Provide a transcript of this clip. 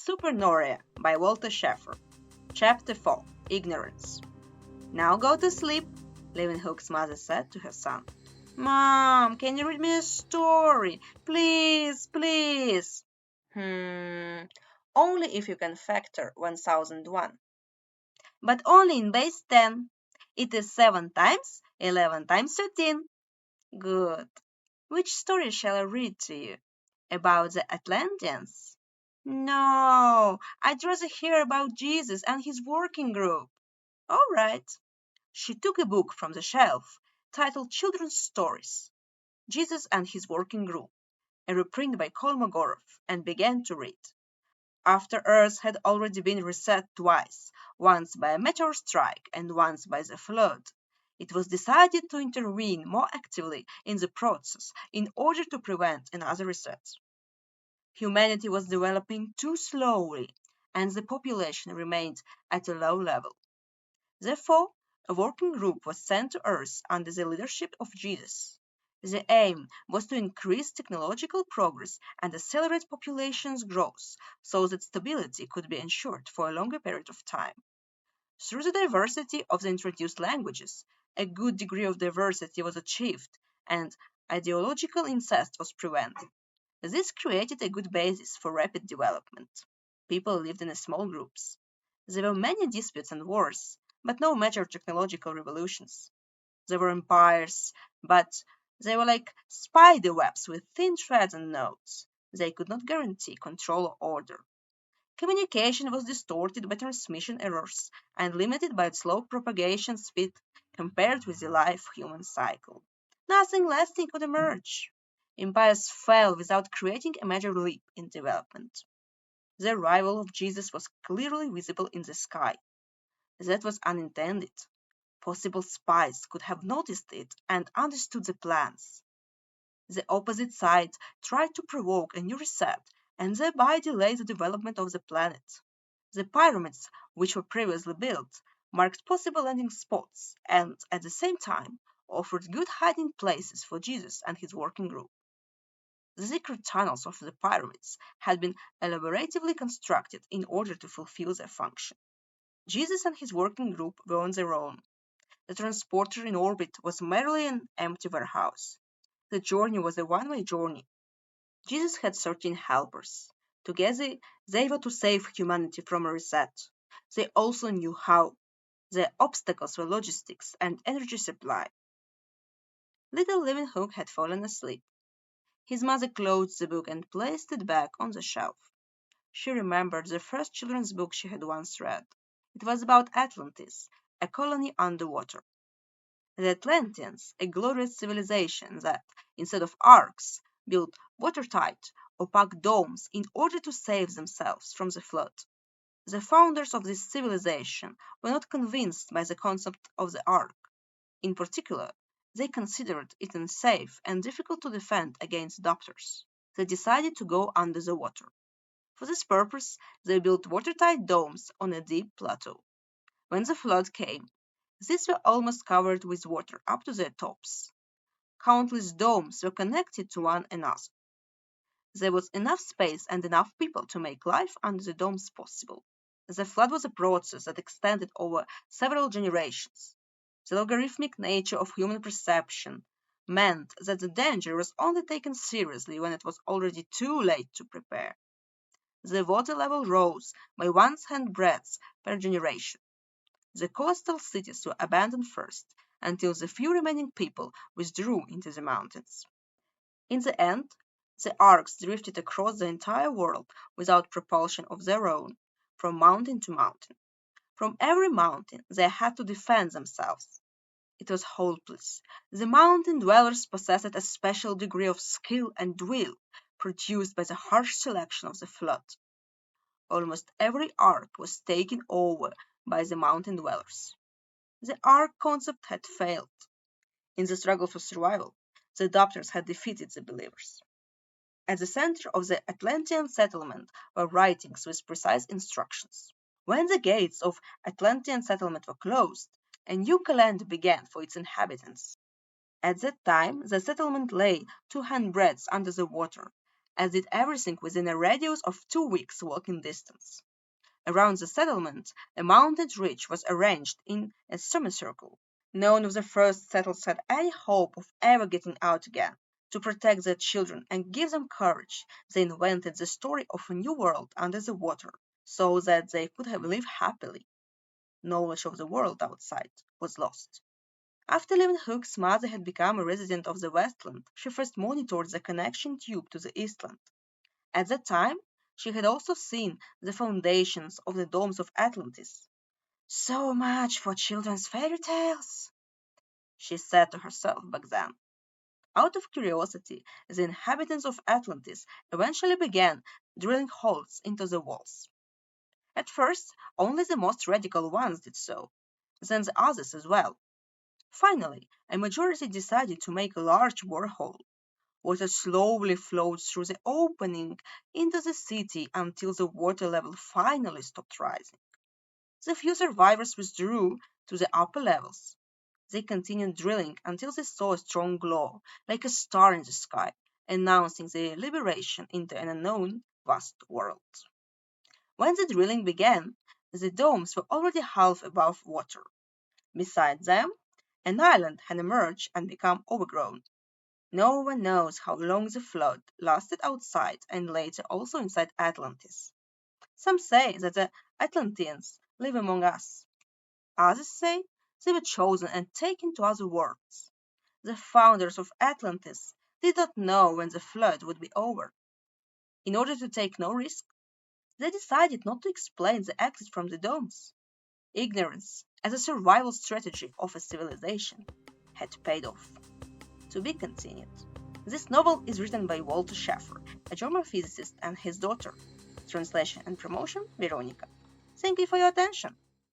Supernoria by Walter Schaeffer. Chapter 4 Ignorance. Now go to sleep, Leeuwenhoek's mother said to her son. Mom, can you read me a story? Please, please. Only if you can factor 1001. But only in base 10. It is 7 times 11 times 13. Good. Which story shall I read to you? About the Atlanteans? No, I'd rather hear about Jesus and his working group. All right. She took a book from the shelf titled Children's Stories, Jesus and his Working Group, a reprint by Kolmogorov, and began to read. After Earth had already been reset twice, once by a meteor strike and once by the flood, it was decided to intervene more actively in the process in order to prevent another reset. Humanity was developing too slowly, and the population remained at a low level. Therefore, a working group was sent to Earth under the leadership of Jesus. The aim was to increase technological progress and accelerate population's growth so that stability could be ensured for a longer period of time. Through the diversity of the introduced languages, a good degree of diversity was achieved and ideological incest was prevented. This created a good basis for rapid development. People lived in small groups. There were many disputes and wars, but no major technological revolutions. There were empires, but they were like spider webs with thin threads and nodes. They could not guarantee control or order. Communication was distorted by transmission errors and limited by its slow propagation speed compared with the life human cycle. Nothing lasting could emerge. Empires fell without creating a major leap in development. The arrival of Jesus was clearly visible in the sky. That was unintended. Possible spies could have noticed it and understood the plans. The opposite side tried to provoke a new reset and thereby delay the development of the planet. The pyramids, which were previously built, marked possible landing spots and, at the same time, offered good hiding places for Jesus and his working group. The secret tunnels of the pyramids had been elaborately constructed in order to fulfill their function. Jesus and his working group were on their own. The transporter in orbit was merely an empty warehouse. The journey was a one-way journey. Jesus had 13 helpers. Together, they were to save humanity from a reset. They also knew how. Their obstacles were logistics and energy supply. Little Leeuwenhoek had fallen asleep. His mother closed the book and placed it back on the shelf. She remembered the first children's book she had once read. It was about Atlantis, a colony underwater. The Atlanteans, a glorious civilization that, instead of arks, built watertight, opaque domes in order to save themselves from the flood. The founders of this civilization were not convinced by the concept of the ark. In particular, they considered it unsafe and difficult to defend against doctors. They decided to go under the water. For this purpose, they built watertight domes on a deep plateau. When the flood came, these were almost covered with water up to their tops. Countless domes were connected to one another. There was enough space and enough people to make life under the domes possible. The flood was a process that extended over several generations. The logarithmic nature of human perception meant that the danger was only taken seriously when it was already too late to prepare. The water level rose by 1 handbreadth per generation. The coastal cities were abandoned first, until the few remaining people withdrew into the mountains. In the end, the arks drifted across the entire world without propulsion of their own, from mountain to mountain. From every mountain they had to defend themselves. It was hopeless. The mountain dwellers possessed a special degree of skill and will, produced by the harsh selection of the flood. Almost every ark was taken over by the mountain dwellers. The ark concept had failed. In the struggle for survival, the doubters had defeated the believers. At the center of the Atlantean settlement were writings with precise instructions. When the gates of Atlantean settlement were closed, a new calendar began for its inhabitants. At that time, the settlement lay 2 handbreadths under the water, as did everything within a radius of 2 weeks' walking distance. Around the settlement, a mountain ridge was arranged in a semicircle. None of the first settlers had any hope of ever getting out again. To protect their children and give them courage, they invented the story of a new world under the water, so that they could have lived happily. Knowledge of the world outside was lost. After Leeuwenhoek's mother had become a resident of the Westland, she first monitored the connection tube to the Eastland. At that time, she had also seen the foundations of the domes of Atlantis. So much for children's fairy tales, she said to herself back then. Out of curiosity, the inhabitants of Atlantis eventually began drilling holes into the walls. At first, only the most radical ones did so, then the others as well. Finally, a majority decided to make a large borehole. Water slowly flowed through the opening into the city until the water level finally stopped rising. The few survivors withdrew to the upper levels. They continued drilling until they saw a strong glow, like a star in the sky, announcing their liberation into an unknown, vast world. When the drilling began, the domes were already half above water. Beside them, an island had emerged and become overgrown. No one knows how long the flood lasted outside and later also inside Atlantis. Some say that the Atlanteans live among us. Others say they were chosen and taken to other worlds. The founders of Atlantis did not know when the flood would be over. In order to take no risk, they decided not to explain the exit from the domes. Ignorance, as a survival strategy of a civilization, had paid off. To be continued. This novel is written by Walter Schaffer, a German physicist, and his daughter. Translation and promotion, Veronica. Thank you for your attention.